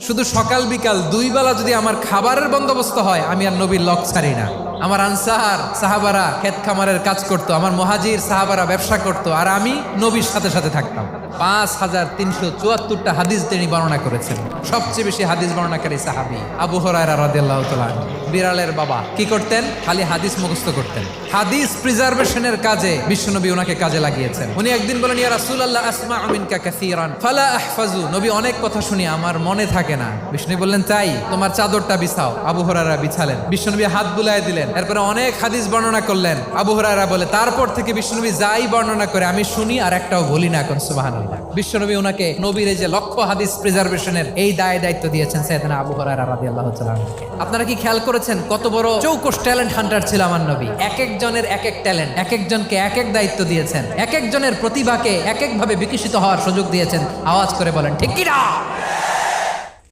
শুধু সকাল বিকাল দুই বেলা যদি আমার খাবারের বন্দোবস্ত হয়, আমি আর নবীর লক ছাড়ি না। আমার আনসার সাহাবারা ক্ষেত খামারের কাজ করত, আমার মুহাজির সাহাবারা ব্যবসা করত, আর আমি নবীর সাথে সাথে থাকতাম। 5374টা হাদিস তিনি বর্ণনা করেছেন। সবচেয়ে বেশি হাদিস বর্ণনাকারী সাহাবী আবু হুরায়রা রাদিয়াল্লাহু তাআলা আনহু। বিড়ালের বাবা কি করতেন? খালি হাদিস মুখস্থ করতেন। হাদিস প্রিজার্ভেশনের কাজে বিশ্বনবী ওনাকে কাজে লাগিয়েছেন। উনি একদিন বলেন, ইয়া রাসূলুল্লাহ আসমাউ মিনকা কাসীরান ফালা আহফাজু। নবী, অনেক কথা শুনি, আমার মনে থাকে না। বিষ্ণু বললেন, তাই তোমার চাদরটা বিছাও। আবু হুরায়রা বিছালেন। বিশ্বনবী হাত বুলায় দিলেন। এরপরে অনেক হাদিস বর্ণনা করলেন। আবু হুরায়রা বলে, তারপর থেকে বিশ্বনবী যাই বর্ণনা করে আমি শুনি আর একটাও বলি না। এখন সুবহানাল্লাহ। বিশ্বনবী ওনাকে নবীর এই যে লক্ষ হাদিস প্রিজার্ভেশনের এই দায়িত্ব দিয়েছেন সাইয়েদনা আবু হুরায়রা রাদিয়াল্লাহু তাআলা আনহু। আপনারা কি খেয়াল করেছেন কত বড় চৌকস ট্যালেন্ট হান্টার ছিল আমার নবী? এক একজনের এক এক ট্যালেন্ট, এক একজনকে এক এক দায়িত্ব দিয়েছেন, এক একজনের প্রতিভাকে এক একভাবে বিকশিত হওয়ার সুযোগ দিয়েছেন। আওয়াজ করে বলেন ঠিক কি না?